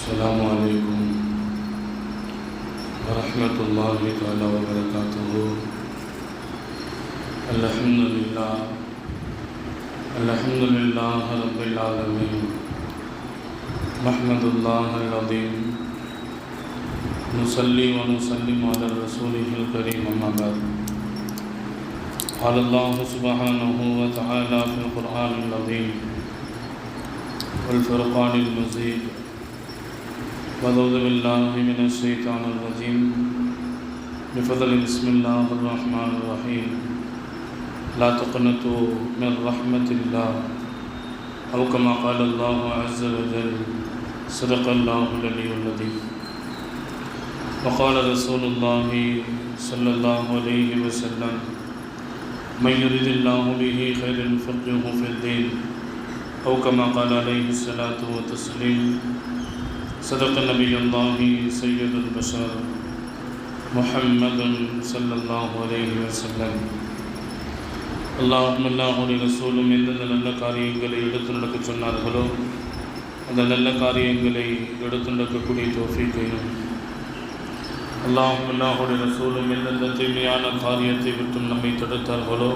السلام عليكم ورحمة الله تعالى وبركاته. الحمد لله رب العالمين. نحمد الله العظيم نصلي ونسلم على رسوله الكريم أما بعد. قال الله سبحانه وتعالى في القرآن العظيم والفرقان المجيد: أعوذ بالله من الشيطان الرجيم بفضل بسم الله الرحمن الرحيم. لا تقنطوا من رحمة الله أو كما قال الله عز وجل. صدق الله العلي العظيم. وقال رسول الله صلى الله عليه وسلم: من يرد الله به خيرا يفقهه في الدين أو كما قال عليه الصلاة والتسليم. صدق نبي الله سيد البشر محمد صلى الله عليه وسلم. اللهم الله ரசூலும் எந்தெந்த நல்ல காரியங்களை எடுத்து நடக்க சொன்னார்களோ அந்த நல்ல காரியங்களை எடுத்து நடக்கக்கூடிய தௌஃபீக்கையும், அல்லாஹ் ரசூலும் எந்தெந்த தூய்மையான காரியத்தை விட்டும் நம்மை தடுத்தார்களோ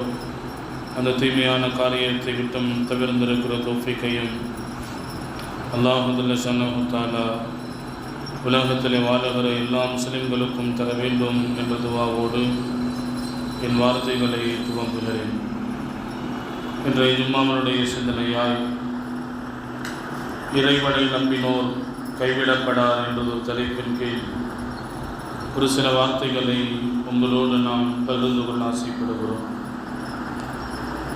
அந்த தூய்மையான காரியத்தை விட்டும் தவிர்ந்திருக்கிற தௌஃபீக்கையும் அல்லாஹ் தஆலா உலகத்தில் வாழுகிற எல்லா முஸ்லிம்களுக்கும் தர வேண்டும் என்ற துஆவோடு என் வார்த்தைகளை துவங்குகிறேன். இன்றைய ஜும்மாவுடைய சிந்தனையாய் இறைவனை நம்பினோர் கைவிடப்படார் என்பது தலைப்பின் கீழ் ஒரு சில வார்த்தைகளை உங்களோடு நாம் பகிர்ந்து கொள்ள ஆசைப்படுகிறோம்.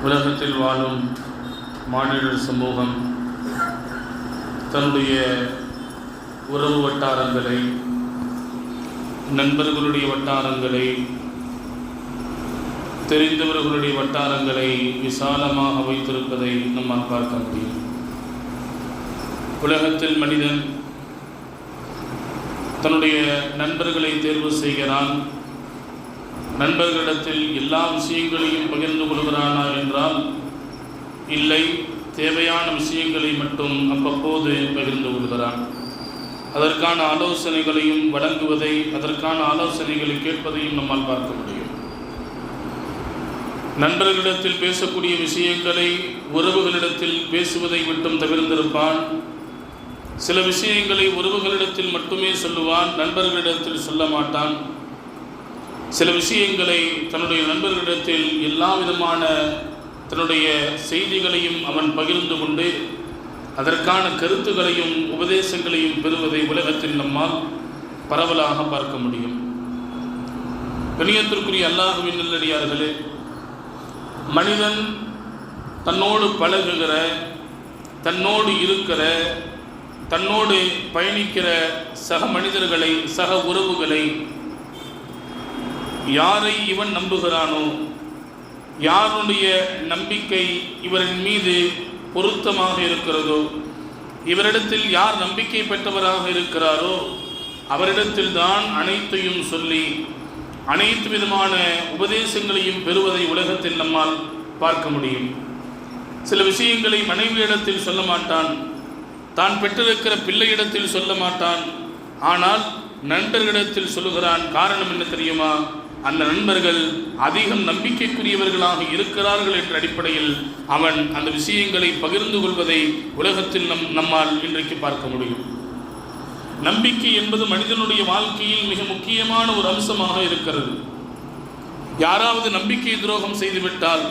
உலகத்தில் வாழும் மானிடர் சமூகம் தன்னுடைய உறவு வட்டாரங்களை, நண்பர்களுடைய வட்டாரங்களை, தெரிந்தவர்களுடைய வட்டாரங்களை விசாலமாக வைத்திருப்பதை நம்மால் பார்க்க முடியும். உலகத்தில் மனிதன் தன்னுடைய நண்பர்களை தேர்வு செய்கிறான். நண்பர்களிடத்தில் எல்லா விஷயங்களையும் பகிர்ந்து கொள்கிறானா என்றால் இல்லை, தேவையான விஷயங்களை மட்டும் அவ்வப்போது பகிர்ந்து கொள்கிறான். அதற்கான ஆலோசனைகளையும் வழங்குவதை, அதற்கான ஆலோசனைகளை கேட்பதையும் நம்மால் பார்க்க முடியும். நண்பர்களிடத்தில் பேசக்கூடிய விஷயங்களை உறவுகளிடத்தில் பேசுவதை மட்டும் தவிர்த்திருப்பான். சில விஷயங்களை உறவுகளிடத்தில் மட்டுமே சொல்லுவான், நண்பர்களிடத்தில் சொல்ல மாட்டான். சில விஷயங்களை தன்னுடைய நண்பர்களிடத்தில் எல்லா விதமான தன்னுடைய செய்திகளையும் அவன் பகிர்ந்து கொண்டு அதற்கான கருத்துக்களையும் உபதேசங்களையும் பெறுவதை உலகத்தில் நம்மால் பரவலாக பார்க்க முடியும். கண்ணியத்திற்குரிய அல்லாஹ்வின் நல்லடியார்களே, மனிதன் தன்னோடு பழகுகிற, தன்னோடு இருக்கிற, தன்னோடு பயணிக்கிற சக மனிதர்களை, சக உறவுகளை யாரை இவன் நம்புகிறானோ, யாருடைய நம்பிக்கை இவரின் மீது பொருத்தமாக இருக்கிறதோ, இவரிடத்தில் யார் நம்பிக்கை பெற்றவராக இருக்கிறாரோ அவரிடத்தில் தான் அனைத்தையும் சொல்லி அனைத்து விதமான உபதேசங்களையும் பெறுவதை உலகத்தில் நம்மால் பார்க்க முடியும். சில விஷயங்களை மனைவியிடத்தில் சொல்ல மாட்டான், தான் பெற்றிருக்கிற பிள்ளையிடத்தில் சொல்ல மாட்டான். ஆனால் நண்பர்களிடத்தில் சொல்லுகிறான். காரணம் என்ன தெரியுமா? அந்த நண்பர்கள் அதிகம் நம்பிக்கைக்குரியவர்களாக இருக்கிறார்கள் என்ற அடிப்படையில் அவன் அந்த விஷயங்களை பகிர்ந்து கொள்வதை உலகத்தில் நம்மால் இன்றைக்கு பார்க்க முடியும். நம்பிக்கை என்பது மனிதனுடைய வாழ்க்கையில் மிக முக்கியமான ஒரு அம்சமாக இருக்கிறது. யாராவது நம்பிக்கை துரோகம் செய்துவிட்டால்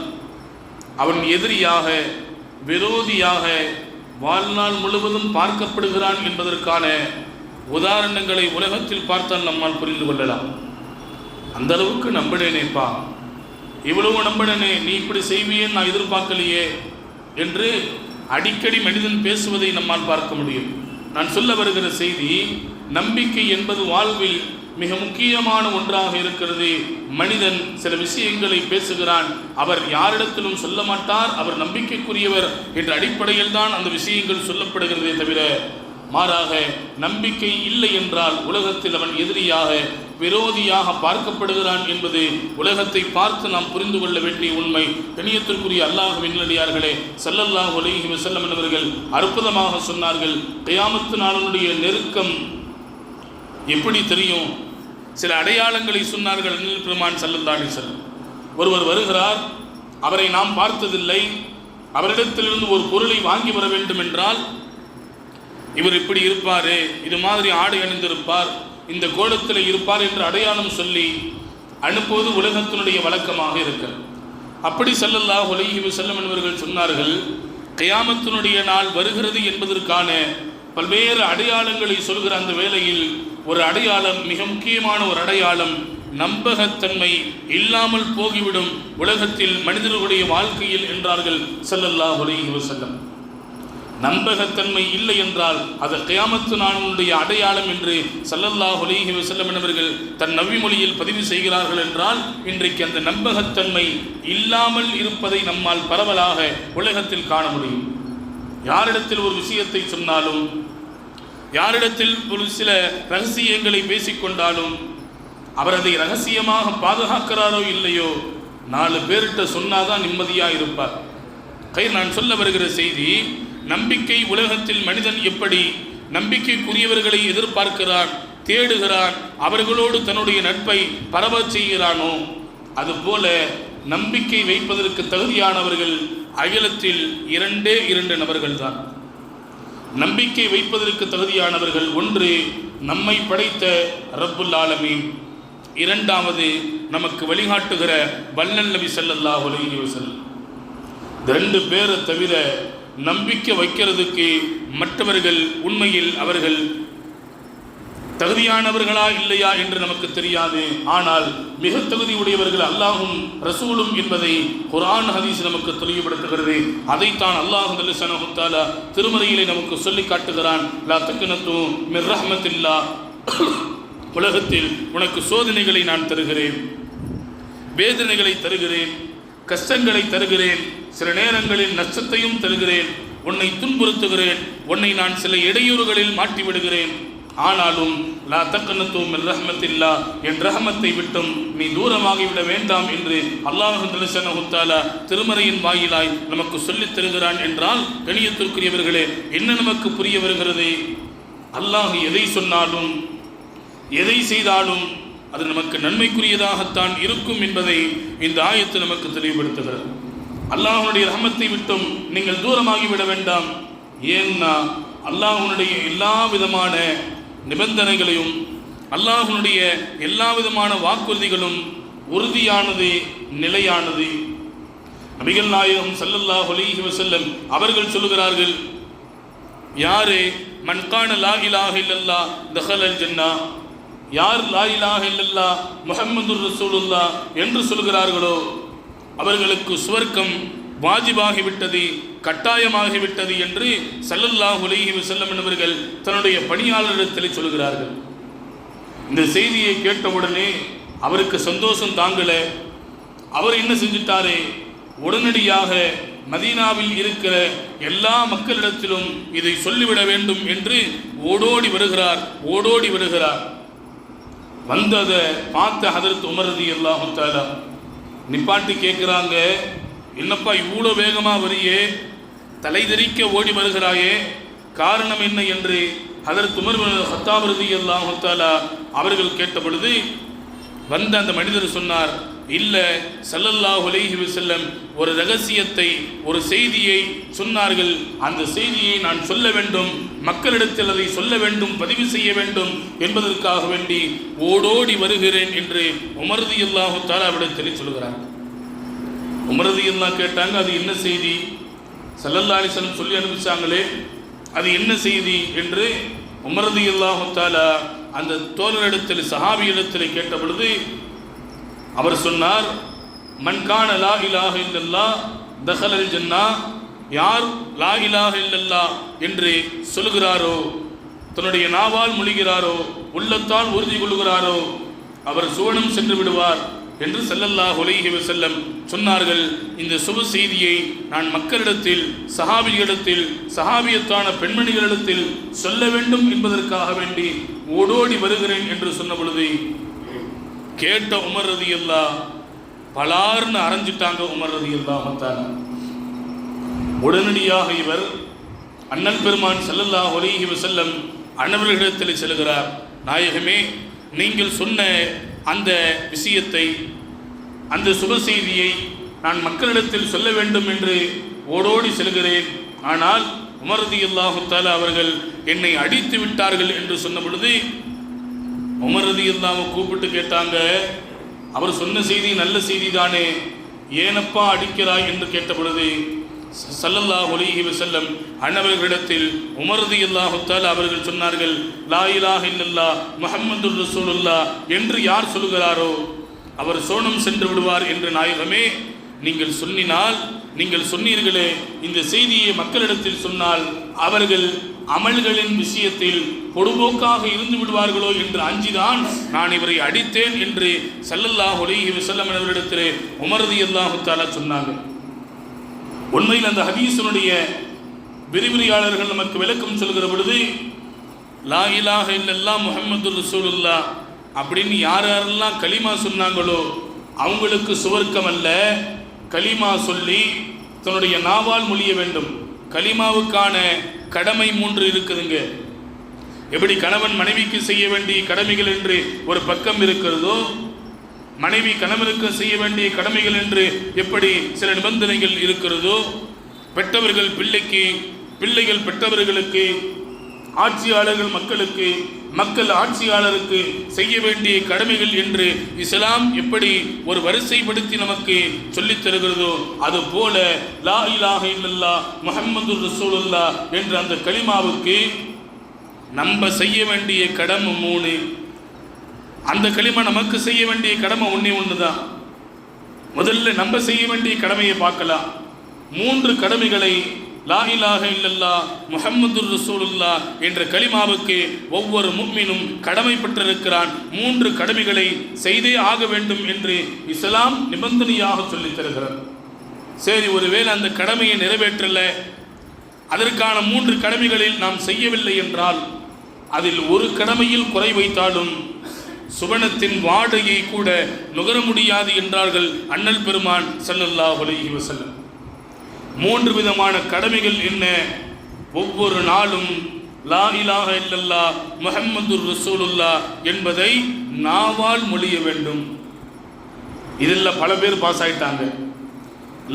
அவன் எதிரியாக, விரோதியாக வாழ்நாள் முழுவதும் பார்க்கப்படுகிறான் என்பதற்கான உதாரணங்களை உலகத்தில் பார்த்தால் நம்மால் புரிந்து கொள்ளலாம். அந்த அளவுக்கு நம்பினேனேப்பா, இவ்வளவு நம்பினே, நீ இப்படி செய்வியே நான் எதிர்பார்க்கலையே என்று அடிக்கடி மனிதன் பேசுவதை நம்மால் பார்க்க முடியும். நான் சொல்ல வருகிற செய்தி, நம்பிக்கை என்பது வாழ்வில் மிக முக்கியமான ஒன்றாக இருக்கிறது. மனிதன் சில விஷயங்களை பேசுகிறான், அவர் யாரிடத்திலும் சொல்ல மாட்டார், அவர் நம்பிக்கைக்குரியவர் என்ற அடிப்படையில் தான் அந்த விஷயங்கள் சொல்லப்படுகிறதே தவிர மாறாக நம்பிக்கை இல்லை என்றால் உலகத்தில் அவன் எதிரியாக விரோதியாக பார்க்கப்படுகிறான் என்பது உலகத்தை பார்த்து நாம் புரிந்து கொள்ள வேண்டிய உண்மை. கண்ணியத்திற்குரிய அல்லாஹ்வின் நல்லடியார்களே, ஸல்லல்லாஹு அலைஹி வஸல்லம் அவர்கள் அற்புதமாக சொன்னார்கள், கியாமத்து நாளுடைய நெருக்கம் எப்படி தெரியும்? சில அடையாளங்களை சொன்னார்கள் பெருமான் ஸல்லல்லாஹு அலைஹி வஸல்லம். ஒருவர் வருகிறார், அவரை நாம் பார்த்ததில்லை, அவரிடத்திலிருந்து ஒரு பொருளை வாங்கி வர வேண்டும் என்றால் இவர் இப்படி இருப்பார், இது மாதிரி ஆடை அணிந்திருப்பார், இந்த கோலத்தில் இருப்பார் என்று அடையாளம் சொல்லி அனுப்புவது உலகத்தினுடைய வழக்கமாக இருக்கிறது. அப்படி ஸல்லல்லாஹு அலைஹி வஸல்லம் என்பவர்கள் சொன்னார்கள், கியாமத்தினுடைய நாள் வருகிறது என்பதற்கான பல்வேறு அடையாளங்களை சொல்கிற அந்த வேளையில் ஒரு அடையாளம், மிக முக்கியமான ஒரு அடையாளம், நம்பகத்தன்மை இல்லாமல் போகிவிடும் உலகத்தில் மனிதர்களுடைய வாழ்க்கையில் என்றார்கள் ஸல்லல்லாஹு அலைஹி வஸல்லம். நம்பகத்தன்மை இல்லை என்றால் அது கியாமத்து நாளுடைய அடையாளம் என்று ஸல்லல்லாஹு அலைஹி வஸல்லம் என்பவர்கள் தன் நபி மொழியில் பதிவு செய்கிறார்கள் என்றால், இன்றைக்கு அந்த நம்பகத்தன்மை இல்லாமல் இருப்பதை நம்மால் பரவலாக உலகத்தில் காண முடியும். யாரிடத்தில் ஒரு விஷயத்தை சொன்னாலும், யாரிடத்தில் ஒரு சில ரகசியங்களை பேசிக்கொண்டாலும், அவர் அதை ரகசியமாக பாதுகாக்கிறாரோ இல்லையோ, 4 பேர்கிட்ட சொன்னாதான் நிம்மதியாக இருப்பார். நான் சொல்ல வருகிற செய்தி, நம்பிக்கை உலகத்தில் மனிதன் எப்படி நம்பிக்கைக்குரியவர்களை எதிர்பார்க்கிறான், தேடுகிறான், அவர்களோடு தன்னுடைய நட்பை பரவச் செய்கிறானோ, அதுபோல நம்பிக்கை வைப்பதற்கு தகுதியானவர்கள் அகிலத்தில் 2 நபர்கள் தான். நம்பிக்கை வைப்பதற்கு தகுதியானவர்கள், ஒன்று நம்மை படைத்த ரப்புல் ஆலமீன், 2வது நமக்கு வழிகாட்டுகிற வல்லல் நபி ஸல்லல்லாஹு அலைஹி வஸல்லம். 2 பேரை தவிர நம்பிக்கை வைக்கிறதுக்கு மற்றவர்கள் உண்மையில் அவர்கள் தகுதியானவர்களா இல்லையா என்று நமக்கு தெரியாது. ஆனால் மிக தகுதியுடையவர்கள் அல்லாஹும் ரசூலும் என்பதை குர்ஆன் ஹதீஸ் நமக்கு தெளிவுபடுத்துகிறது. அதைத்தான் அல்லாஹ் ஜல்லஷானஹு தஆலா திருமறையிலே நமக்கு சொல்லி காட்டுகிறான். லா தக்னது மிர் ரஹ்மத்தில்லாஹ், உலகத்தில் உனக்கு சோதனைகளை நான் தருகிறேன், வேதனைகளை தருகிறேன், கஷ்டங்களை தருகிறேன், சில நேரங்களில் நஷ்டத்தையும் தருகிறேன், உன்னை துன்புறுத்துகிறேன், உன்னை நான் சில இடையூறுகளில் மாட்டிவிடுகிறேன். ஆனாலும் லா தக்னது மிர் ரஹ்மத்தில்லாஹ், என் ரஹமத்தை விட்டும் நீ தூரமாகிவிட வேண்டாம் என்று அல்லாஹ் ஜல்லஷானஹு தஆலா திருமறையின் வாயிலாய் நமக்கு சொல்லித் தருகிறான். என்றால் கணியத்திற்குரியவர்களே, என்ன நமக்கு புரிய வருகிறது? அல்லாஹ் எதை சொன்னாலும் எதை செய்தாலும் அது நமக்கு நன்மைக்குரியதாகத்தான் இருக்கும் என்பதை இந்த ஆயத்து நமக்கு தெளிவுபடுத்துகிறது. அல்லாஹ்வுடைய ரஹமத்தை விட்டும் நீங்கள் தூரமாகிவிட வேண்டாம். ஏன்னா அல்லாஹ்வுடைய எல்லா விதமான நிபந்தனைகளையும், அல்லாஹ்வுடைய எல்லா விதமான வாக்குறுதிகளும் உறுதியானது, நிலையானது. நபிகள் நாயகம் ஸல்லல்லாஹு அலைஹி வஸல்லம் அவர்கள் சொல்லுகிறார்கள், யாரு மன் கான லா இலாஹ இல்லல்லாஹ் தஹலல் ஜன்னா, யார் லா இலாஹ இல்லல்லாஹ் முஹம்மதுர் ரசூலுல்லாஹ் என்று சொல்கிறார்களோ அவர்களுக்கு சுவர்க்கம் வாஜிபாகிவிட்டது, கட்டாயமாகிவிட்டது என்று ஸல்லல்லாஹு அலைஹி வஸல்லம் என்பவர்கள் தன்னுடைய பணியாளரிடத்தில் சொல்கிறார்கள். இந்த செய்தியை கேட்டவுடனே அவருக்கு சந்தோஷம் தாங்கல. அவர் என்ன செஞ்சிட்டாரு? உடனடியாக மதீனாவில் இருக்கிற எல்லா மக்களிடத்திலும் இதை சொல்லிவிட வேண்டும் என்று ஓடோடி வருகிறார். வந்ததை பார்த்த ஹதரத் உமர் ரலியல்லாஹு தஆலா நிப்பாட்டி கேட்குறாங்க, என்னப்பா இவ்வளோ வேகமாக வரியே, தலைதெறிக்க ஓடி வருகிறாயே, காரணம் என்ன என்று ஹதரத் உமர் பின் கத்தாப் ரலியல்லாஹு தஆலா அவர்கள் கேட்ட பொழுது வந்த அந்த மனிதர் சொன்னார், இல்லை ஸல்லல்லாஹு அலைஹி வஸல்லம் ஒரு ரகசியத்தை, ஒரு செய்தியை சொன்னார்கள், அந்த செய்தியை நான் சொல்ல வேண்டும், மக்களிடத்தில் அதை சொல்ல வேண்டும், பதிவு செய்ய வேண்டும் என்பதற்காக வேண்டி ஓடோடி வருகிறேன் என்று உமர் ரலியல்லாஹு தஆலா விடத்தில் சொல்கிறார். உமர் ரலியல்லாஹு கேட்டாங்க, அது என்ன செய்தி? ஸல்லல்லாஹு அலைஹி வஸல்லம் சொல்லி அனுப்பிச்சாங்களே, அது என்ன செய்தி என்று உமர் ரலியல்லாஹு தஆலா அந்த தோழரிடத்தில், சஹாபியிடத்தில் கேட்ட பொழுது அவர் சொன்னார், மன் கான லா இலாஹ இல்லல்லாஹ் தஹலல் ஜன்னா, யார் லா இலாஹ இல்லல்லாஹ் என்று சொல்கிறாரோ, தன்னுடைய நாவால் மொழிகிறாரோ, உள்ளத்தால் உறுதி கொள்கிறாரோ, அவர் சுவனம் சென்று விடுவார். என்று ஸல்லல்லாஹு அலைஹி வஸல்லம் சொன்னார்கள். இந்த சுப செய்தியை நான் மக்களிடத்தில், சஹாபிகளிடத்தில், சஹாபியத்தான பெண்மணிகளிடத்தில் சொல்ல வேண்டும் என்பதற்காக வேண்டி ஓடோடி வருகிறேன் என்று சொன்ன பொழுது கேட்ட உமர் ரலியல்லாஹு பலார்னு அரைஞ்சிட்டாங்க. உமர் ரலியல்லாஹு தஆலா உடனடியாக இவர் அண்ணல் பெருமான் ஸல்லல்லாஹு அலைஹி வஸல்லம் அன்னவர்களிடத்தில் செல்கிறார். நாயகமே, நீங்கள் சொன்ன அந்த விஷயத்தை, அந்த சுப செய்தியை நான் மக்களிடத்தில் சொல்ல வேண்டும் என்று ஓடோடி செல்கிறேன். ஆனால் உமர் ரலியல்லாஹு தஆலா அவர்கள் என்னை அடித்து விட்டார்கள் என்று சொன்ன பொழுது உமர் ரலியல்லாஹு கூப்பிட்டு கேட்டாங்க, அவர் சொன்ன செய்தி நல்ல செய்தி தானே, ஏனப்பா அடிக்கிறாய் என்று கேட்ட பொழுது ஸல்லல்லாஹு அலைஹி வஸல்லம் அன்னவர்களிடத்தில் உமர் ரலியல்லாஹு தஆலா அவர்கள் சொன்னார்கள், லா இலாஹ இல்லல்லாஹ் முஹம்மதுர் ரசூலுல்லாஹ் என்று யார் சொல்கிறாரோ அவர் சோனம் சென்று விடுவார் என்று நாயகமே, நீங்கள் சொன்னீர்களே, இந்த செய்தியை மக்களிடத்தில் சொன்னால் அவர்கள் அமல்களின் விஷயத்தில் பொடுபோக்காக இருந்து விடுவார்களோ என்று அஞ்சிதான் நான் இவரை அடித்தேன் என்று ஸல்லல்லாஹு அலைஹி வஸல்லம் அவர்களிடத்திலே உமர் ரலியல்லாஹு தஆலா சொன்னாங்க. உண்மையில் அந்த ஹதீஸினுடைய விரிவுரையாளர்கள் நமக்கு விளக்கம் சொல்கிற பொழுது லா இலாஹ இல்லல்லாஹ் முஹம்மதுர் ரசூலுல்லாஹ் அப்படின்னு யாரெல்லாம் கலிமா சொன்னாங்களோ அவங்களுக்கு சுவர்க்கம் அல்ல, கலிமா சொல்லி தன்னுடைய நாவால் மொழிய வேண்டும். கலிமாவுக்கான கடமை 3 இருக்குதுங்க. எப்படி கணவன் மனைவிக்கு செய்ய வேண்டிய கடமைகள் என்று ஒரு பக்கம் இருக்கிறதோ, மனைவி கணவனுக்கு செய்ய வேண்டிய கடமைகள் என்று எப்படி சில நிபந்தனைகள் இருக்கிறதோ, பெற்றவர்கள் பிள்ளைக்கு, பிள்ளைகள் பெற்றவர்களுக்கு, ஆட்சியாளர்கள் மக்களுக்கு, மக்கள் ஆட்சியாளருக்கு செய்ய வேண்டிய கடமைகள் என்று இஸ்லாம் எப்படி ஒரு வரிசைப்படுத்தி நமக்கு சொல்லித் தருகிறதோ, அதுபோல லா இலாஹ இல்லல்லாஹ் முஹம்மதுர் ரசூலுல்லாஹ் என்ற அந்த கலிமாவுக்கு நம்ம செய்ய வேண்டிய கடமை 3. அந்த கலிமா நமக்கு செய்ய வேண்டிய கடமை ஒன்று தான். முதல்ல நம்ம செய்ய வேண்டிய கடமையை பார்க்கலாம். 3 கடமைகளை லா இலாஹ இல்லல்லாஹ் முஹம்மதுர் ரசூலுல்லாஹ் என்ற கலிமாவுக்கு ஒவ்வொரு முஃமினும் கடமைப்பட்டிருக்கிறான். 3 கடமைகளை செய்தே ஆக வேண்டும் என்று இஸ்லாம் நிபந்தனையாக சொல்லித் தருகிறது. சரி, ஒருவேளை அந்த கடமையை நிறைவேற்றல, அதற்கான 3 கடமைகளில் நாம் செய்யவில்லை என்றால் அதில் ஒரு கடமையில் குறை வைத்தாலும் சுவனத்தின் வாடையை கூட நுகர முடியாது என்றார்கள் அண்ணல் பெருமான் ஸல்லல்லாஹு அலைஹி வஸல்லம். 3 விதமான கடமைகள் என்ன? ஒவ்வொரு நாளும் லா இலாஹ இல்லல்லாஹ் முஹம்மதுர் ரசூலுல்லாஹ் என்பதை நாவால் மொழிய வேண்டும். இதில் பல பேர் பாஸ் ஆயிட்டாங்க.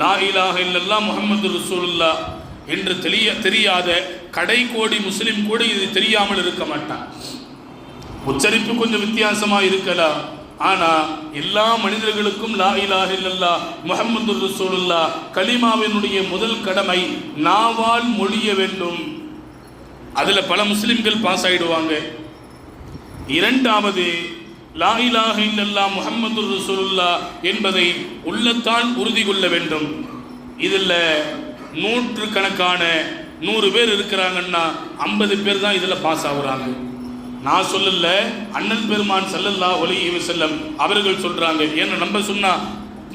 லா இலாஹ இல்லல்லாஹ் முஹம்மதுர் ரசூலுல்லாஹ் என்று தெரியாத கடைக்கோடி முஸ்லிம் கூட இது தெரியாமல் இருக்க மாட்டான். உச்சரிப்பு கொஞ்சம் வித்தியாசமாக இருக்கலாம், ஆனால் எல்லா மனிதர்களுக்கும் லா இலாஹ இல்லல்லாஹ் முஹம்மதுர் ரசூலுல்லாஹ் கலிமாவினுடைய முதல் கடமை நாவால் மொழிய வேண்டும். அதில் பல முஸ்லிம்கள் பாஸ் ஆகிடுவாங்க. 2வது லா இலாஹ இல்லல்லாஹ் முஹம்மதுர் ரசூலுல்லாஹ் என்பதை உள்ளத்தால் உறுதி கொள்ள வேண்டும். இதில் 100 கணக்கான 100 பேர் இருக்கிறாங்கன்னா 50 பேர் தான் இதில் பாஸ் ஆகுறாங்க. நான் சொல்லல, அண்ணல் பெருமான் ஸல்லல்லாஹு அலைஹி வஸல்லம் அவர்கள் சொல்றாங்க. ஏன்னா நம்ம சொன்னா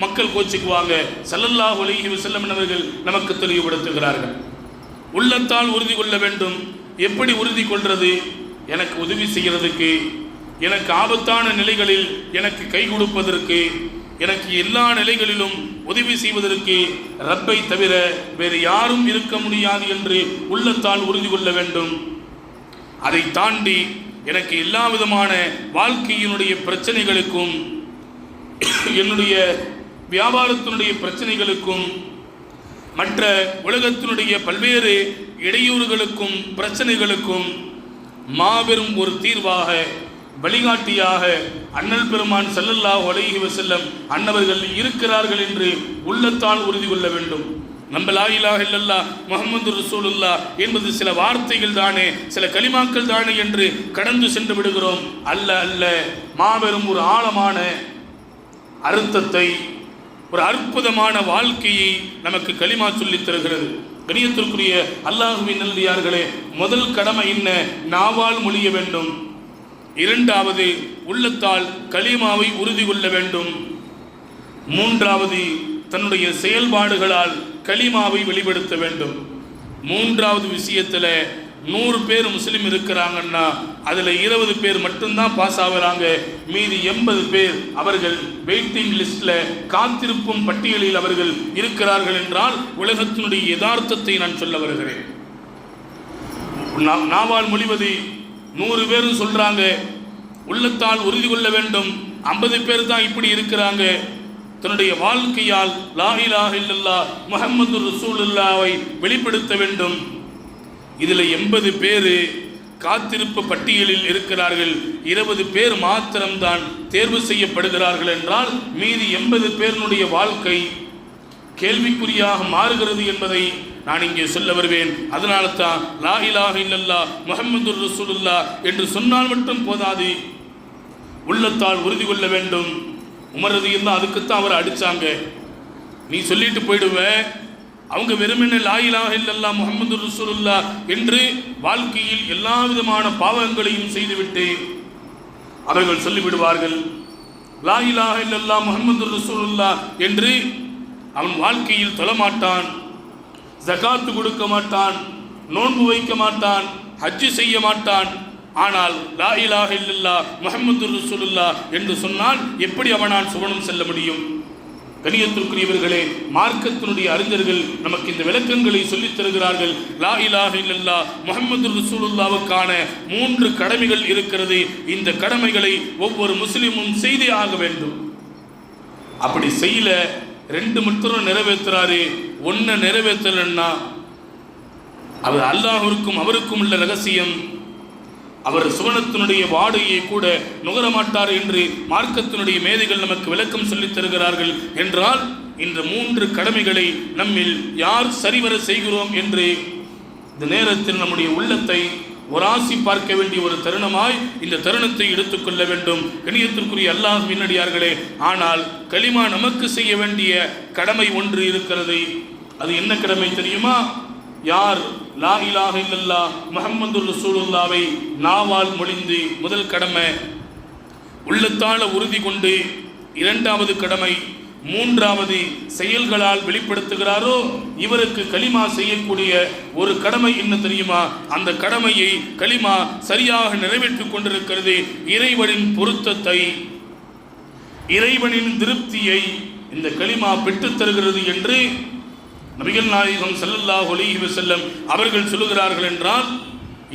மக்கள் கோச்சிக்குவாங்க. ஸல்லல்லாஹு அலைஹி வஸல்லம் அவர்கள் நமக்கு தெளிவுபடுத்துகிறார்கள். உள்ளத்தால் உறுதி கொள்ள வேண்டும். எப்படி உறுதி கொள்றது? எனக்கு உதவி செய்கிறதுக்கு, எனக்கு ஆபத்தான நிலைகளில் எனக்கு கை கொடுப்பதற்கு, எனக்கு எல்லா நிலைகளிலும் உதவி செய்வதற்கு ரப்பை தவிர வேறு யாரும் இருக்க முடியாது என்று உள்ளத்தால் உறுதி கொள்ள வேண்டும். அதை தாண்டி எனக்கு எல்லா விதமான வாழ்க்கையினுடைய பிரச்சனைகளுக்கும், என்னுடைய வியாபாரத்தினுடைய பிரச்சனைகளுக்கும், மற்ற உலகத்தினுடைய பல்வேறு இடையூறுகளுக்கும் பிரச்சனைகளுக்கும் மாபெரும் ஒரு தீர்வாக, வழிகாட்டியாக அண்ணல் பெருமான் ஸல்லல்லாஹு அலைஹி வஸல்லம் அன்னவர்கள் இருக்கிறார்கள் என்று உள்ளத்தால் உறுதி கொள்ள வேண்டும். நம்ம லா இலாஹ இல்லல்லாஹ் முஹம்மதுர் ரசூலுல்லாஹ் என்பது சில வார்த்தைகள் தானே, சில கலிமாக்கள் தானே என்று கடந்து சென்று விடுகிறோம். அல்ல, மாபெரும் ஒரு ஆழமான அர்த்தத்தை, ஒரு அற்புதமான வாழ்க்கையை நமக்கு கலிமா சொல்லித் தருகிறது. கணியத்திற்குரிய அல்லாஹ்வின் நல்லடியார்களே, முதல் கடமை என்ன? நாவால் மொழிய வேண்டும். 2வது உள்ளத்தால் கலிமாவை உறுதி கொள்ள வேண்டும். மூன்றாவது தன்னுடைய செயல்பாடுகளால் கலிமாவை வெளிப்படுத்த வேண்டும். மூன்றாவது விஷயத்தில் 100 பேர் முஸ்லீம் இருக்கிறாங்கன்னா அதில் 20 பேர் மட்டும்தான் பாஸ் ஆகுறாங்க. மீதி 80 பேர் அவர்கள் வெயிட்டிங் லிஸ்டில் காத்திருப்பும் பட்டியலில் அவர்கள் இருக்கிறார்கள் என்றால் உலகத்தினுடைய யதார்த்தத்தை நான் சொல்ல வருகிறேன். நாவால் மொழிவது 100 பேர் சொல்றாங்க, உள்ளத்தால் உறுதி கொள்ள வேண்டும் 50 பேர் தான் இப்படி இருக்கிறாங்க. தன்னுடைய வாழ்க்கையால் லா இலாஹ இல்லல்லாஹ் முஹம்மது ரசூலுல்லாஹ்வை வெளிப்படுத்த வேண்டும். இதில் 80 பேர் காத்திருப்பு பட்டியலில் இருக்கிறார்கள், 20 பேர் மாத்திரம்தான் தேர்வு செய்யப்படுகிறார்கள் என்றால் மீதி 80 பேருடைய வாழ்க்கை கேள்விக்குறியாக மாறுகிறது என்பதை நான் இங்கே சொல்ல வருவேன். அதனால தான் லா இலாஹ இல்லல்லாஹ் முஹம்மது ரசூலுல்லாஹ் என்று சொன்னால் மட்டும் போதாது, உள்ளத்தால் உறுதி கொள்ள வேண்டும். உமர் ரலியல்லாஹு அதுக்குத்தான் அவரை அடித்தாங்க. நீ சொல்லிட்டு போயிடுவ, அவங்க வெறுமனே லா இலாஹ இல்லல்லாஹ் முஹம்மது ரசூலுல்லாஹ் என்று வாழ்க்கையில் எல்லா விதமான பாவங்களையும் செய்துவிட்டு அவர்கள் சொல்லிவிடுவார்கள். லா இலாஹ இல்லல்லாஹ் முஹம்மது ரசூலுல்லாஹ் என்று அவன் வாழ்க்கையில் தொழமாட்டான், ஜகாத்து கொடுக்க மாட்டான், நோன்பு வைக்க மாட்டான், ஹஜ்ஜு செய்ய மாட்டான். ஆனால் லா இலாஹ இல்லல்லாஹ் முஹம்மது ரசூலுல்லாஹ் என்று சொன்னால் எப்படி அவனால் சுவனம் செல்ல முடியும்? கணியத்திற்குரியவர்களே, மார்க்கத்தினுடைய அறிஞர்கள் நமக்கு இந்த விளக்கங்களை சொல்லித் தருகிறார்கள். லா இலாஹ இல்லல்லாஹ் முஹம்மது ரசூலுல்லாஹ்வுக்கான 3 கடமைகள் இருக்கிறது. இந்த கடமைகளை ஒவ்வொரு முஸ்லிமும் செய்தே ஆக வேண்டும். அப்படி செய்யல 2 மட்டும் நிறைவேற்றுறாரு, 1 நிறைவேற்றலன்னா அவர் அல்லாஹ்விற்கும் அவருக்கும் உள்ள ரகசியம், அவர் சுவனத்தினுடைய வாடையை கூட நுகரமாட்டார் என்று மார்க்கத்தினுடைய மேதைகள் நமக்கு விளக்கம் சொல்லித் தருகிறார்கள். என்றால் இந்த 3 கடமைகளை நம்மில் யார் சரிவர செய்கிறோம் என்று இந்த நேரத்தில் நம்முடைய உள்ளத்தை ஒராசி பார்க்க வேண்டிய ஒரு தருணமாய் இந்த தருணத்தை எடுத்துக்கொள்ள வேண்டும். கணியத்திற்குரிய அல்லாஹ் நல்லடியார்களே, ஆனால் கலிமா நமக்கு செய்ய வேண்டிய கடமை ஒன்று இருக்கிறது. அது என்ன கடமை தெரியுமா? யார் லா இலாஹ இல்லல்லாஹ் முஹம்மது ரசூலுல்லாஹ்வை நாவால் மொழிந்து முதல் கடமை, உள்ளத்தால உறுதி கொண்டு 2வது கடமை, 3வது செயல்களால் வெளிப்படுத்துகிறாரோ இவருக்கு கலிமா செய்யக்கூடிய ஒரு கடமை என்ன தெரியுமா? அந்த கடமையை கலிமா சரியாக நிறைவேற்றிக் கொண்டிருக்கிறது. இறைவனின் பொருத்தத்தை, இறைவனின் திருப்தியை இந்த கலிமா பெற்றுத் தருகிறது என்று நபிகள் நாயகம் ஸல்லல்லாஹு அலைஹி வஸல்லம் அவர்கள் சொல்லுகிறார்கள். என்றால்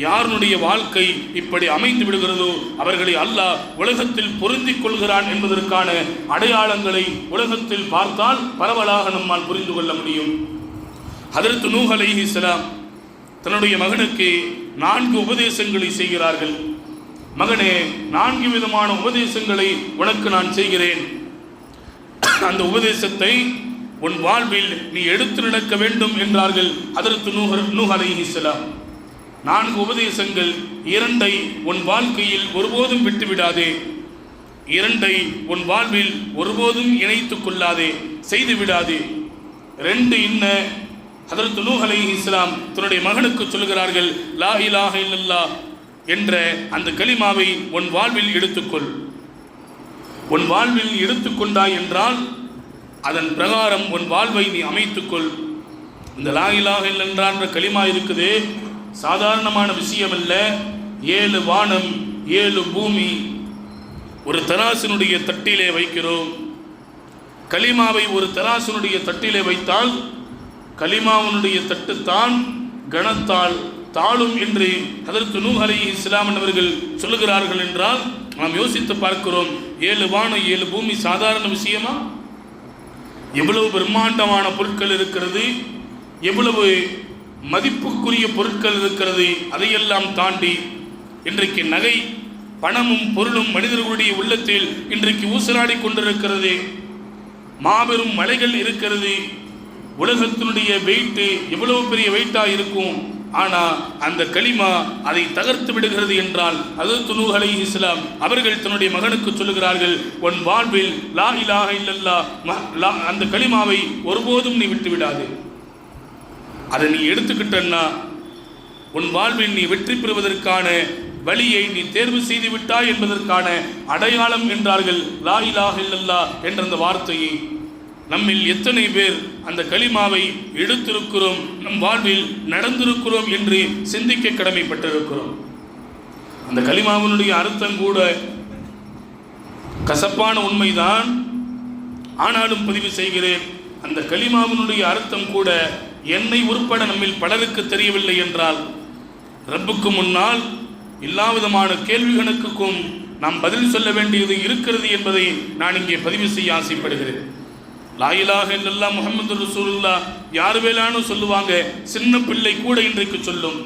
யாருடைய வாழ்க்கை இப்படி அமைந்து விடுகிறதோ அவர்களை அல்லாஹ் உலகத்தில் பொருந்திக் கொள்கிறான் என்பதற்கான அடையாளங்களை உலகத்தில் பார்த்தால் பரவலாக நம்மால் புரிந்து கொள்ள முடியும். ஹதரத் நூஹ் அலைஹிஸ்ஸலாம் தன்னுடைய மகனுக்கு 4 உபதேசங்களை செய்கிறார்கள். மகனே, 4 விதமான உபதேசங்களை உனக்கு நான் செய்கிறேன். அந்த உபதேசத்தை உன் வாழ்வில் நீ எடுத்து நடக்க வேண்டும் என்றார்கள் ஹதரத் நூஹ் அலைஹிஸ்ஸலாம். 4 உபதேசங்கள். 2ஐ உன் வாழ்க்கையில் ஒருபோதும் விட்டுவிடாதே, 2ஐ உன் வாழ்வில் ஒருபோதும் இணைத்துக் கொள்ளாதே, செய்து விடாதே. 2 என்ன? ஹதரத் நூஹ் அலைஹிஸ்ஸலாம் தன்னுடைய மகனுக்கு சொல்கிறார்கள், லா இலாஹ இல்லல்லாஹ் என்ற அந்த கலிமாவை உன் வாழ்வில் எடுத்துக்கொள். உன் வாழ்வில் எடுத்துக்கொண்டாய் என்றால் அதன் பிரகாரம் உன் வாழ்வை நீ அமைத்துக்கொள். இந்த லா இலாஹ இல்லல்லாஹ் என்ற கலிமா இருக்குது, சாதாரணமான விஷயம் அல்ல. 7 வானம் 7 பூமி ஒரு தராசினுடைய தட்டிலே வைக்கிறோம். கலிமாவை ஒரு தராசினுடைய தட்டிலே வைத்தால் கலிமாவுடைய தட்டுத்தான் கணத்தால் தாழும் என்று ஹதரத் நூஹ் அலைஹிஸ்ஸலாம் அவர்கள் சொல்லுகிறார்கள். என்றால் நாம் யோசித்து பார்க்கிறோம், 7 வானம் 7 பூமி சாதாரண விஷயமா? எவ்வளவு பிரம்மாண்டமான பொருட்கள் இருக்கிறது, எவ்வளவு மதிப்புக்குரிய பொருட்கள் இருக்கிறது. அதையெல்லாம் தாண்டி இன்றைக்கு நகை, பணமும் பொருளும் மனிதர்களுடைய உள்ளத்தில் இன்றைக்கு ஊசலாடி கொண்டிருக்கிறது. மாபெரும் மலைகள் இருக்கிறது. உலகத்தினுடைய வெயிட்டு எவ்வளவு பெரிய வெயிட்டா இருக்கும், ஆனால் அந்த கலிமா அதை தகர்த்து விடுகிறது என்றால் ஹதரத் நூஹ் அலைஹிஸ்ஸலாம் அவர்கள் தன்னுடைய மகனுக்கு சொல்லுகிறார்கள், உன் வாழ்வில் லா இலாஹ இல்லல்லாஹ் அந்த கலிமாவை ஒருபோதும் நீ விட்டு விடாது. அதை நீ எடுத்துக்கிட்டன்னா உன் வாழ்வில் நீ வெற்றி பெறுவதற்கான வழியை நீ தேர்வு செய்து விட்டாய் என்பதற்கான அடையாளம் என்றார்கள் லா இலாஹ இல்லல்லாஹ் என்ற அந்த வார்த்தையை. நம்மில் எத்தனை பேர் அந்த கலிமாவை எடுத்திருக்கிறோம், நம் வாழ்வில் நடந்திருக்கிறோம் என்று சிந்திக்க கடமைப்பட்டிருக்கிறோம். அந்த கலிமாவினுடைய அர்த்தம் கூட கசப்பான உண்மைதான். ஆனாலும் பதிவு செய்கிறேன், அந்த கலிமாவினுடைய அர்த்தம் கூட என்னை உட்பட நம்மில் பலருக்கு தெரியவில்லை என்றால் ரப்புக்கு முன்னால் எல்லா விதமான கேள்விகளுக்கும் நாம் பதில் சொல்ல வேண்டியது இருக்கிறது என்பதை நான் இங்கே பதிவு செய்ய ஆசைப்படுகிறேன். லா இலாஹ இல்லல்லாஹ் முஹம்மது ரசூலுல்லாஹ் யார் வேளானும் சொல்லுவாங்க, சின்ன பிள்ளை கூட இன்றைக்கு சொல்லும்.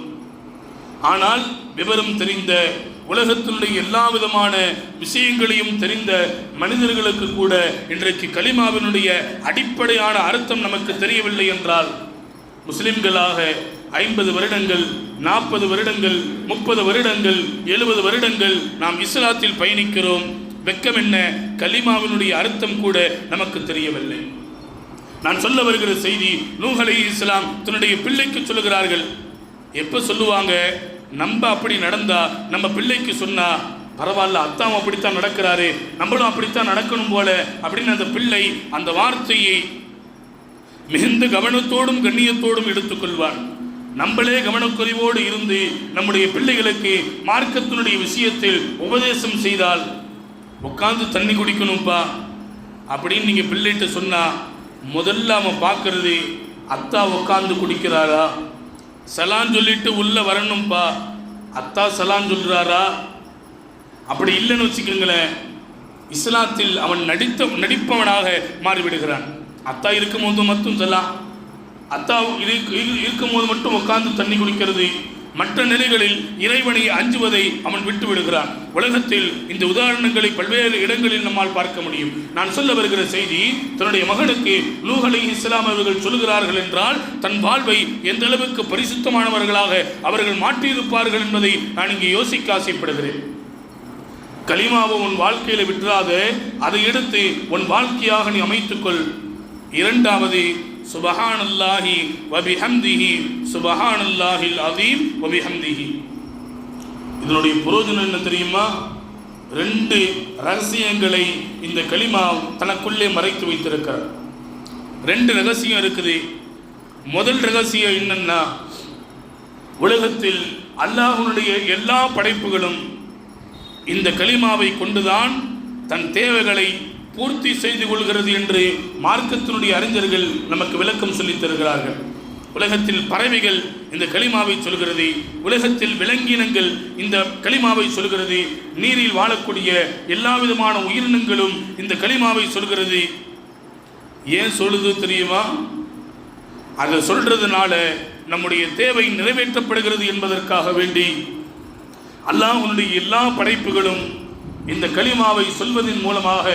ஆனால் விவரம் தெரிந்த, உலகத்தினுடைய எல்லா விதமான விஷயங்களையும் தெரிந்த மனிதர்களுக்கு கூட இன்றைக்கு கலிமாவினுடைய அடிப்படையான அர்த்தம் நமக்கு தெரியவில்லை என்றால், முஸ்லிம்களாக 50 வருடங்கள், 40 வருடங்கள், 30 வருடங்கள், 70 வருடங்கள் நாம் இஸ்லாத்தில் பயணிக்கிறோம். வெக்கம் என்ன, கலிமாவினுடைய அர்த்தம் கூட நமக்கு தெரியவில்லை. நான் சொல்ல வருகிற செய்தி, நூஹ் அலைஹிஸ்ஸலாம் தன்னுடைய பிள்ளைக்கு சொல்லுகிறார்கள். எப்போ சொல்லுவாங்க? நம்ம அப்படி நடந்தா, நம்ம பிள்ளைக்கு சொன்னா பரவாயில்ல, அத்தாவும் அப்படித்தான் நடக்கிறாரு, நம்மளும் அப்படித்தான் நடக்கணும் போல அப்படின்னு அந்த பிள்ளை அந்த வார்த்தையை மிகுந்த கவனத்தோடும் கண்ணியத்தோடும் எடுத்துக்கொள்வார். நம்மளே கவனக்குறைவோடு இருந்து நம்முடைய பிள்ளைகளுக்கு மார்க்கத்தினுடைய விஷயத்தில் உபதேசம் செய்தால், உட்காந்து தண்ணி குடிக்கணும்ப்பா அப்படின்னு நீங்கள் பிள்ளைகிட்ட சொன்னால் முதல்ல அவன் பார்க்கறது அத்தா உட்காந்து குடிக்கிறாரா, சலான் சொல்லிட்டு உள்ளே வரணும்ப்பா, அத்தா சலான் சொல்கிறாரா. அப்படி இல்லைன்னு வச்சுக்கோங்களேன், இஸ்லாத்தில் அவன் நடிப்பவனாக மாறிவிடுகிறான். அத்தா இருக்கும்போது மட்டும் சலாம், அத்தா இருக்கும்போது மட்டும் உட்கார்ந்து தண்ணி குடிக்கிறது, மற்ற நிலைகளில் இறைவனை அஞ்சுவதை அவன் விட்டு விடுகிறான். உலகத்தில் இந்த உதாரணங்களை பல்வேறு இடங்களில் நம்மால் பார்க்க முடியும். நான் சொல்ல வருகிற செய்தி, தன்னுடைய மகனுக்கு நூஹ் அலைஹிஸ்ஸலாம் அவர்கள் சொல்கிறார்கள் என்றால் தன் வாழ்வை எந்த அளவுக்கு பரிசுத்தமானவர்களாக அவர்கள் மாற்றியிருப்பார்கள் என்பதை நான் இங்கே யோசிக்க ஆசைப்படுகிறேன். கலிமாவை உன் வாழ்க்கையில் விட்டுறாத, அதை எடுத்து உன் வாழ்க்கையாக நீ அமைத்துக்கொள். இரண்டாவது, சுபஹானல்லாஹி வபிஹம்திஹி சுபஹானல்லாஹில் அஸீம் வபிஹம்திஹி. இதனுடைய பிரயோஜனம் என்ன தெரியுமா? 2 ரகசியங்களை இந்த கலிமா தனக்குள்ளே மறைத்து வைத்திருக்கிறார். 2 ரகசியம் இருக்குது. முதல் ரகசியம் என்னன்னா, உலகத்தில் அல்லாஹ்வுடைய எல்லா படைப்புகளும் இந்த கலிமாவை கொண்டுதான் தன் தேவைகளை பூர்த்தி செய்து கொள்கிறது என்று மார்க்கத்தினுடைய அறிஞர்கள் நமக்கு விளக்கம் சொல்லித் தருகிறார்கள். உலகத்தில் பறவைகள் இந்த கலிமாவை சொல்கிறது, உலகத்தில் விலங்கினங்கள் இந்த கலிமாவை சொல்கிறது, நீரில் வாழக்கூடிய எல்லா விதமான உயிரினங்களும் இந்த கலிமாவை சொல்கிறது. ஏன் சொல்லுது தெரியுமா? அதை சொல்றதுனால நம்முடைய தேவை நிறைவேற்றப்படுகிறது என்பதற்காக வேண்டி அல்லாஹ்வுடைய எல்லா படைப்புகளும் இந்த கலிமாவை சொல்வதன் மூலமாக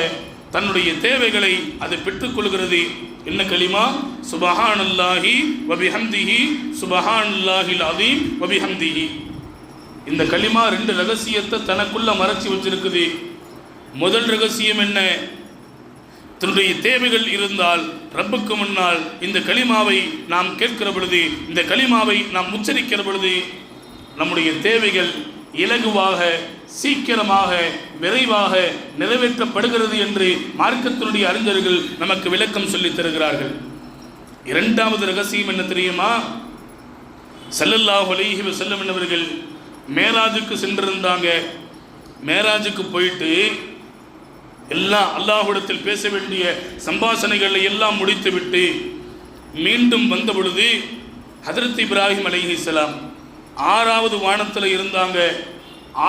தன்னுடைய தேவைகளை அது பெற்றுக்கொள்கிறது. என்ன கலிமா? சுபஹானல்லாஹி வபிஹம்திஹி சுபஹானல்லாஹில் அஸீம் வபிஹம்திஹி. இந்த கலிமா 2 ரகசியத்தை தனக்குள்ள மறைச்சி வச்சிருக்குது. முதல் ரகசியம் என்ன? தன்னுடைய தேவைகள் இருந்தால் ரப்புக்கு முன்னால் இந்த கலிமாவை நாம் கேட்கிற பொழுது, இந்த கலிமாவை நாம் உச்சரிக்கிற பொழுது நம்முடைய தேவைகள் இலகுவாக, சீக்கிரமாக, விரைவாக நிறைவேற்றப்படுகிறது என்று மார்க்கத்தினுடைய அறிஞர்கள் நமக்கு விளக்கம் சொல்லித் தருகிறார்கள். இரண்டாவது ரகசியம் என்ன தெரியுமா? ஸல்லல்லாஹு அலைஹி வஸல்லம் என்பவர்கள் மேராஜுக்கு சென்றிருந்தாங்க. மேராஜுக்கு போயிட்டு எல்லாம் அல்லாஹ்விடத்தில் பேச வேண்டிய சம்பாஷணைகளை எல்லாம் முடித்துவிட்டு மீண்டும் வந்த பொழுது ஹஜ்ரத் இப்ராஹிம் அலைஹிஸ்ஸலாம் 6வது வானத்தில் இருந்தாங்க.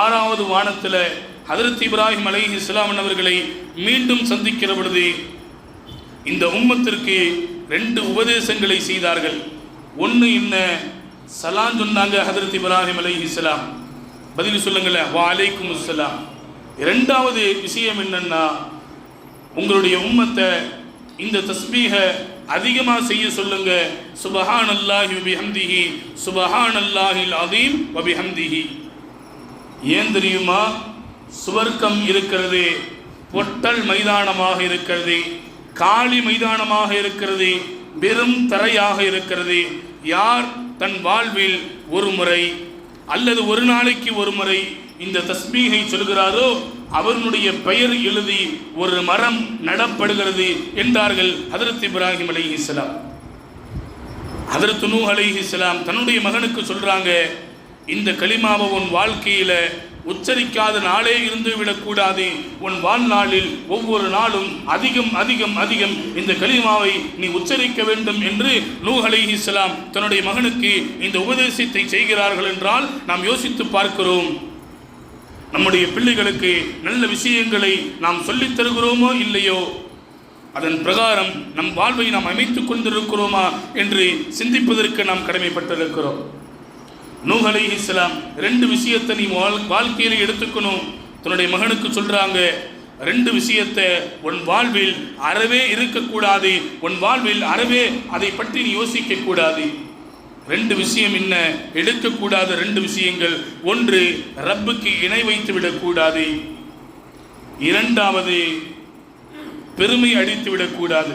6வது வானத்தில் ஹஜ்ரத் இப்ராஹிம் அலைஹிஸ்ஸலாம் அவர்களை மீண்டும் சந்திக்கிற பொழுது இந்த உம்மத்திற்கு 2 உபதேசங்களை செய்தார்கள். ஒன்று என்ன? சலாம் சொன்னாங்க ஹஜ்ரத் இப்ராஹிம் அலைஹிஸ்ஸலாம், பதில் சொல்லுங்களேன், வா அலைக்கும் அஸ்ஸலாம். இரண்டாவது விஷயம் என்னன்னா, உங்களுடைய உம்மத்தை இந்த தஸ்பீஹ அதிகமாக செய்ய சொல்லுங்க. சுபஹானல்லாஹி வபிஹம்திஹி சுபஹானல்லாஹில் அஸீம் வபிஹம்திஹி. ஏன் தெரியுமா? சுவர்க்கம் இருக்கிறது, பொட்டல் மைதானமாக இருக்கிறது, காலி மைதானமாக இருக்கிறது, வெறும் தரையாக இருக்கிறது. யார் தன் வாழ்வில் ஒரு முறை அல்லது ஒரு நாளைக்கு ஒரு முறை இந்த தஸ்பீஹை சொல்கிறாரோ அவனுடைய பெயர் எழுதி ஒரு மரம் நடப்படுகிறது என்றார்கள் ஹதரத் இப்ராஹிம் அலைஹிஸ்ஸலாம். ஹதரத் நூஹ் அலைஹிஸ்ஸலாம் தன்னுடைய மகனுக்கு சொல்றாங்க, இந்த கலிமாவை உன் வாழ்க்கையில உச்சரிக்காத நாளே இருந்து விடக்கூடாது. உன் வாழ்நாளில் ஒவ்வொரு நாளும் அதிகம் அதிகம் அதிகம் இந்த கலிமாவை நீ உச்சரிக்க வேண்டும் என்று நூஹ் அலைஹிஸ்ஸலாம் தன்னுடைய மகனுக்கு இந்த உபதேசத்தை செய்கிறார்கள் என்றால் நாம் யோசித்து பார்க்கிறோம். நம்முடைய பிள்ளைகளுக்கு நல்ல விஷயங்களை நாம் சொல்லித் தருகிறோமோ இல்லையோ, அதன் பிரகாரம் நம் வாழ்வை நாம் அமைத்துக் கொண்டிருக்கிறோமா என்று சிந்திப்பதற்கு நாம் கடமைப்பட்டிருக்கிறோம். நூஹ் அலைஹிஸ்ஸலாம் 2 விஷயத்தை நீ வாழ்க்கையில எடுத்துக்கணும். தன்னுடைய மகனுக்கு சொல்றாங்க, 2 விஷயத்தை உன் வாழ்வில் அறவே இருக்கக்கூடாது, உன் வாழ்வில் அறவே அதை பற்றி நீ யோசிக்க கூடாது. 2 விஷயம் என்ன? எடுக்கக்கூடாத 2 விஷயங்கள். ஒன்று, ரப்புக்கு இணை வைத்து விடக்கூடாது. 2வது, பெருமை அடித்து விடக்கூடாது.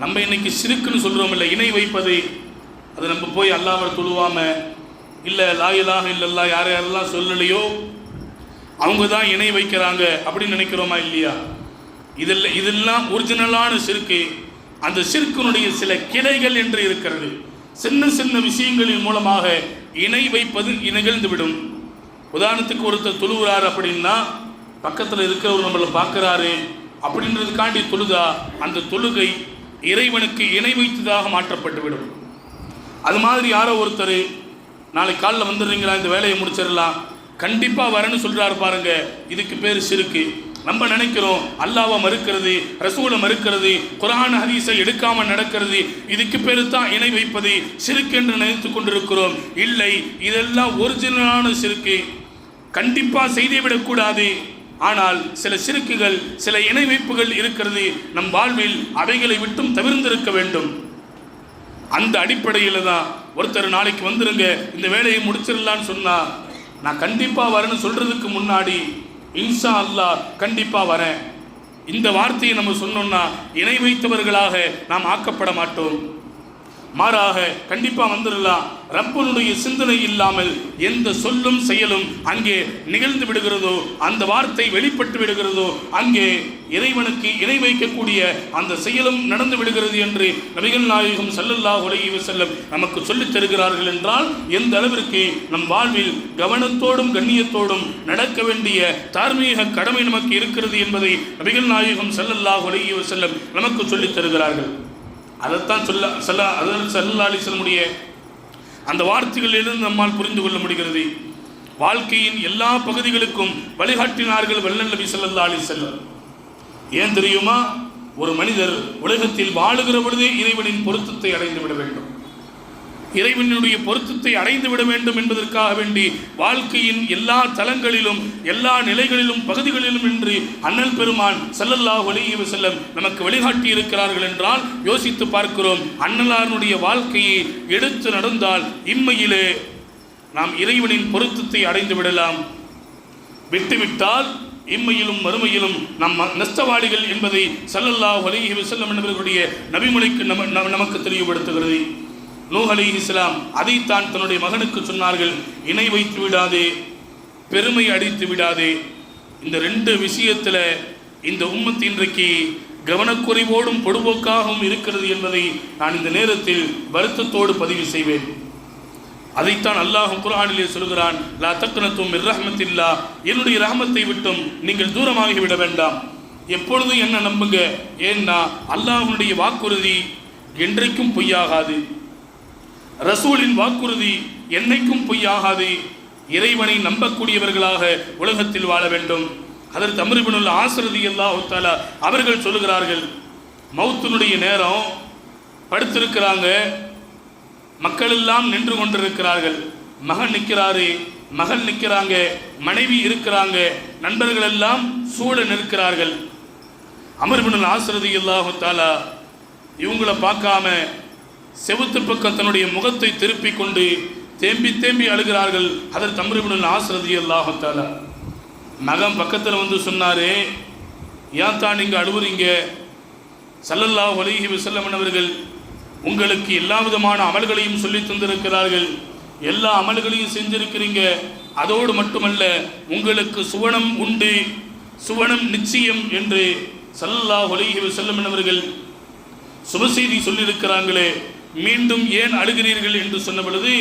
நம்ம இன்னைக்கு சிறுக்குன்னு சொல்றோம் இல்லை, இணை வைப்பது. அது நம்ம போய் அல்லாஹ்வை தொழுவாம, இல்லை லா இலாஹ இல்லல்லாஹ் யாரெல்லாம் சொல்லலையோ அவங்க தான் இணை வைக்கிறாங்க அப்படின்னு நினைக்கிறோமா இல்லையா? இதெல்லாம் ஒரிஜினலான சிறுக்கு. அந்த சிறுக்கினுடைய சில கிளைகள் என்று இருக்கிறது. சின்ன சின்ன விஷயங்களின் மூலமாக இணை வைப்பது நிகழ்ந்துவிடும். உதாரணத்துக்கு ஒருத்தர் தொழுகிறார் அப்படின்னா பக்கத்தில் இருக்கிறவர் நம்மளை பார்க்குறாரு அப்படின்றதுக்காண்டி தொழுதா அந்த தொழுகை இறைவனுக்கு இணை வைத்ததாக மாற்றப்பட்டுவிடும். அது மாதிரி யாரோ ஒருத்தர் நாளைக்கு காலையில் வந்துடுறீங்களா, இந்த வேலையை முடிச்சிடலாம், கண்டிப்பாக வரேன்னு சொல்கிறாரு பாருங்க, இதுக்கு பேர் சிறுக்கு. நம்ம நினைக்கிறோம் அல்லாஹ்வை மறுக்கிறது, ரசூலை மறுக்கிறது, குர்ஆன் ஹதீஸை எடுக்காம நடக்கிறது, இதுக்கு பேரு தான் இணை வைப்பது, சிறுக்கு என்று நினைத்து கொண்டிருக்கிறோம். இல்லை, இதெல்லாம் ஒரிஜினலான சிறுக்கு. கண்டிப்பாக செய்தே விடக்கூடாது. ஆனால் சில சிறுக்குகள், சில இணை வைப்புகள் இருக்கிறது. நம் வாழ்வில் அவைகளை விட்டும் தவிர்ந்திருக்க வேண்டும். அந்த அடிப்படையில் தான் ஒருத்தர் நாளைக்கு வந்துருங்க, இந்த வேலையை முடிச்சிடலான்னு சொன்னா, நான் கண்டிப்பாக வரேன்னு சொல்றதுக்கு முன்னாடி இன்ஷா அல்லாஹ் கண்டிப்பாக வரேன், இந்த வார்த்தையை நம்ம சொன்னோம்னா இணை வைத்தவர்களாக நாம் ஆக்கப்பட மாட்டோம். மாறாக கண்டிப்பாக வந்துடலாம். ரப்பனுடைய சிந்தனை இல்லாமல் எந்த சொல்லும் செயலும் அங்கே நிகழ்ந்து விடுகிறதோ, அந்த வார்த்தை வெளிப்பட்டு விடுகிறதோ, அங்கே இறைவனுக்கு இணை வைக்கக்கூடிய அந்த செயலும் நடந்து விடுகிறது என்று நபிகள் நாயகம் ஸல்லல்லாஹு அலைஹி வஸல்லம் நமக்கு சொல்லித் தருகிறார்கள். என்றால் எந்த அளவிற்கு நம் வாழ்வில் கவனத்தோடும் கண்ணியத்தோடும் நடக்க வேண்டிய தார்மீக கடமை நமக்கு இருக்கிறது என்பதை நபிகள் நாயகம் ஸல்லல்லாஹு அலைஹி வஸல்லம் நமக்கு சொல்லித் தருகிறார்கள். அதைத்தான் ஸல்லல்லாஹு அலைஹி வஸல்லமுடைய அந்த வார்த்தைகளிலிருந்து நம்மால் புரிந்து கொள்ள முடிகிறது. வாழ்க்கையின் எல்லா பகுதிகளுக்கும் வழிகாட்டினார்கள் வல்லல் நபி ஸல்லல்லாஹு அலைஹி வஸல்லம். ஏன் தெரியுமா? ஒரு மனிதர் உலகத்தில் வாழுகிற பொழுதே இறைவனின் பொருத்தத்தை அடைந்து விட வேண்டும், இறைவனுடைய பொருத்தத்தை அடைந்து விட வேண்டும் என்பதற்காக வேண்டி வாழ்க்கையின் எல்லா தளங்களிலும் எல்லா நிலைகளிலும் பகுதிகளிலும் என்று அண்ணல் பெருமான் ஸல்லல்லாஹு அலைஹி வஸல்லம் நமக்கு வழிகாட்டி இருக்கிறார்கள். என்றால் யோசித்து பார்க்கிறோம், அண்ணலாருடைய வாழ்க்கையை எடுத்து நடந்தால் இம்மையிலே நாம் இறைவனின் பொருத்தத்தை அடைந்து விடலாம். விட்டுவிட்டால் இம்மையிலும் மறுமையிலும் நாம் நஷ்டவாளிகள் என்பதை ஸல்லல்லாஹு அலைஹி வஸல்லம் என்பவர்களுடைய நபிமொழிக்கு நமக்கு தெளிவுபடுத்துகிறது. நூஹ் அலைஹிஸ்ஸலாம் அதைத்தான் தன்னுடைய மகனுக்கு சொன்னார்கள், இணை வைத்து விடாதே, பெருமை அடித்து விடாதே. இந்த 2 விஷயத்தில் இந்த உம்மத் இன்றைக்கு கவனக்குறைவோடும் பொடுபோக்காகவும் இருக்கிறது என்பதை நான் இந்த நேரத்தில் வருத்தத்தோடு பதிவு செய்வேன். அதைத்தான் அல்லாஹ் குர்ஆனிலே சொல்கிறான், லா தக்னது மிர் ரஹ்மத்தில்லாஹ், என்னுடைய ரஹ்மத்தை விட்டும் நீங்கள் தூரமாகி விட வேண்டாம். எப்பொழுதும் என்ன நம்புங்க, ஏன்னா அல்லாஹ்வுடைய வாக்குறுதி என்றைக்கும் பொய்யாகாது, ரசூலின் வாக்குறுதி என்னைக்கும் பொய்யாகாது. இறைவனை நம்பக்கூடியவர்களாக உலகத்தில் வாழ வேண்டும். ஹதரத் அம்ர் இப்னுல் ஆஸ் ரலியல்லாஹு தஆலா அவர்கள் சொல்லுகிறார்கள், மௌத்தினுடைய நேரம், படுத்திருக்கிறாங்க, மக்கள் எல்லாம் நின்று கொண்டிருக்கிறார்கள், மகன் நிற்கிறாரு, மகள் நிற்கிறாங்க, மனைவி இருக்கிறாங்க, நண்பர்கள் எல்லாம் சூழ நிற்கிறார்கள். அம்ர் இப்னுல் ஆஸ் ரலியல்லாஹு தஆலா இவங்களை பார்க்காம செவுத்து பக்கம் தன்னுடைய முகத்தை திருப்பி கொண்டு தேம்பி தேம்பி அழுகிறார்கள். ஹதரத் அம்ர் இப்னுல் ஆஸ் ரலியல்லாஹு தஆலா மகன் பக்கத்தில் வந்து சொன்னாரே, ஏன் தான் நீங்கள் அழுவுறீங்க? ஸல்லல்லாஹு அலைஹி வஸல்லம் அவர்கள் உங்களுக்கு எல்லா விதமான அமல்களையும் சொல்லி தந்திருக்கிறார்கள், எல்லா அமல்களையும் செஞ்சிருக்கிறீங்க, அதோடு மட்டுமல்ல உங்களுக்கு சுவனம் உண்டு, சுவனம் நிச்சயம் என்று ஸல்லல்லாஹு அலைஹி வஸல்லம் அவர்கள் சுபசெய்தி சொல்லியிருக்கிறாங்களே, மீண்டும் ஏன் அழுகிறீர்கள் என்று சொன்ன பொழுது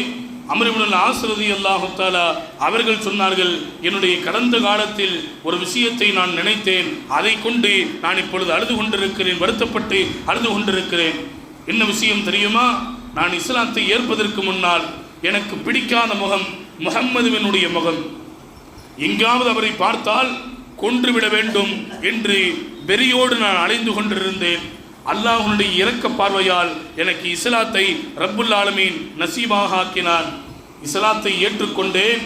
அம்ர் இப்னு ஆஸ் ரலியல்லாஹு தஆலா அவர்கள் சொன்னார்கள், என்னுடைய கடந்த காலத்தில் ஒரு விஷயத்தை நான் நினைத்தேன், அதை கொண்டு நான் இப்பொழுது அழுது கொண்டிருக்கிறேன், வருத்தப்பட்டு அழுது கொண்டிருக்கிறேன். என்ன விஷயம் தெரியுமா? நான் இஸ்லாத்தை ஏற்பதற்கு முன்னால் எனக்கு பிடிக்காத முகம் முஹம்மதுவினுடைய முகம். எங்காவது அவரை பார்த்தால் கொன்றுவிட வேண்டும் என்று வெறியோடு நான் அலைந்து கொண்டிருந்தேன். அல்லாஹ்வுடைய இரக்க பார்வையால் எனக்கு இஸ்லாத்தை ரப்புல் ஆலமீன் நசீபாக ஆக்கினான். இஸ்லாத்தை ஏற்றுக்கொண்டேன்.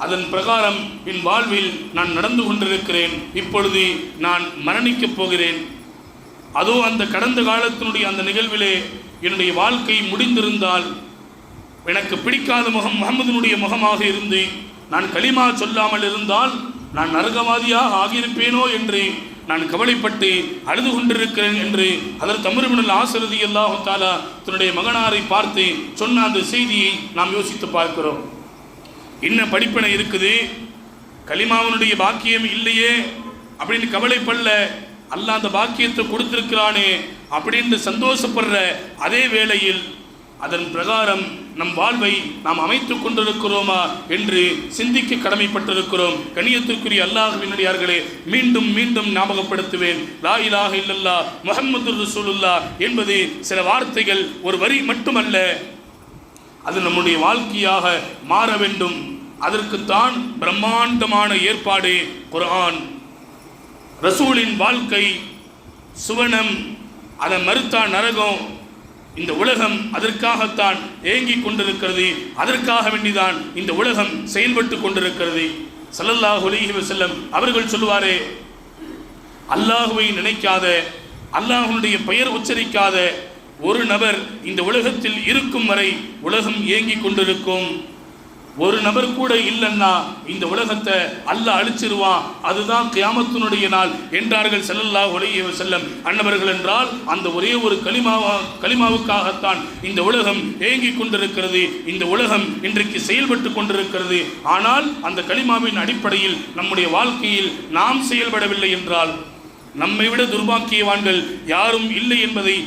அதன் பிரகாரம் என் வாழ்வில் நான் நடந்து கொண்டிருக்கிறேன். இப்பொழுது நான் மரணிக்கப் போகிறேன். அதோ அந்த கடந்த காலத்தினுடைய அந்த நிகழ்விலே என்னுடைய வாழ்க்கை முடிந்திருந்தால், எனக்கு பிடிக்காத முகம் முஹம்மதினுடைய முகமாக இருந்து நான் கலிமா சொல்லாமல் இருந்தால் நான் நரகவாதியாக ஆகியிருப்பேனோ என்று நான் கவலைப்பட்டு அழுது கொண்டிருக்கிறேன் என்று அதற்கு அம்ர் இப்னு ஆஸ் ரலியல்லாஹு தஆலா தன்னுடைய மகனாரை பார்த்து சொன்ன அந்த செய்தியை நாம் யோசித்து பார்க்கிறோம். என்ன படிப்பினை இருக்குது? கலிமாவினுடைய பாக்கியம் இல்லையே அப்படின்னு கவலைப்படல, அல்லாஹ் அந்த பாக்கியத்தை கொடுத்திருக்கிறானே அப்படின்னு சந்தோஷப்படுற அதே வேளையில் அதன் பிரகாரம் நம் வாழ்வை நாம் அமைத்துக் கொண்டிருக்கிறோமா என்று சிந்திக்க கடமைப்பட்டிருக்கிறோம். கண்ணியத்திற்குரிய அல்லாஹ்வினுடையார்களே, மீண்டும் மீண்டும் ஞாபகப்படுத்துவேன், லா இலாஹ இல்லல்லாஹ் முஹம்மதுர் ரசூலுல்லாஹ் என்பது சில வார்த்தைகள், ஒரு வரி மட்டுமல்ல, அது நம்முடைய வாழ்க்கையாக மாற வேண்டும். அதற்குத்தான் பிரம்மாண்டமான ஏற்பாடு குர்ஆன். ரசூலின் வாழ்க்கை சுவனம், அதை மறுத்தா நரகம். இந்த உலகம் அதற்காகத்தான் ஏங்கிக் கொண்டிருக்கிறது. அதற்காக வேண்டிதான் இந்த உலகம் செயல்பட்டு கொண்டிருக்கிறது. ஸல்லல்லாஹு அலைஹி வஸல்லம் அவர்கள் சொல்லுவாரே, அல்லாஹுவை நினைக்காத, அல்லாஹ்வுடைய பெயர் உச்சரிக்காத ஒரு நபர் இந்த உலகத்தில் இருக்கும் வரை உலகம் ஏங்கிக் கொண்டிருக்கும். ஒரு நபர் கூட இல்லைன்னா இந்த உலகத்தை அல்லாஹ் அழிச்சிருவான், அதுதான் கியாமத்தினுடைய நாள் என்றார்கள் ஸல்லல்லாஹு அலைஹி வஸல்லம் அன்னவர்கள். என்றால் அந்த ஒரே ஒரு கலிமாவுக்காகத்தான் இந்த உலகம் ஏங்கிக் கொண்டிருக்கிறது. இந்த உலகம் இன்றைக்கு செயல்பட்டு கொண்டிருக்கிறது. ஆனால் அந்த கலிமாவின் அடிப்படையில் நம்முடைய வாழ்க்கையில் நாம் செயல்படவில்லை என்றால் நம்மை விட துர்பாக்கியவான்கள் யாரும் இல்லை என்பதை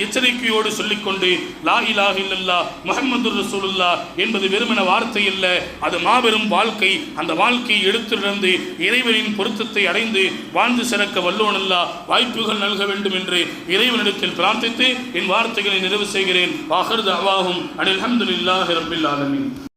எச்சரிக்கையோடு சொல்லிக்கொண்டு, லா இலாஹ இல்லல்லாஹ் முஹம்மதுர் ரசூலுல்லாஹ் என்பது வெறுமன வார்த்தை அல்ல, அது மாபெரும் வாழ்க்கை. அந்த வாழ்க்கையை எடுத்திருந்து இறைவனின் பொருத்தத்தை அடைந்து வாழ்ந்து சிறக்க வல்லோன் அல்லாஹ் வாய்ப்புகள் நல்க வேண்டும் என்று இறைவனிடத்தில் பிரார்த்தித்து என் வார்த்தைகளை நிறைவு செய்கிறேன். வாஹிர் தஅவாஹும் அனில் ஹம்துலில்லாஹி ரப்பில் ஆலமீன்.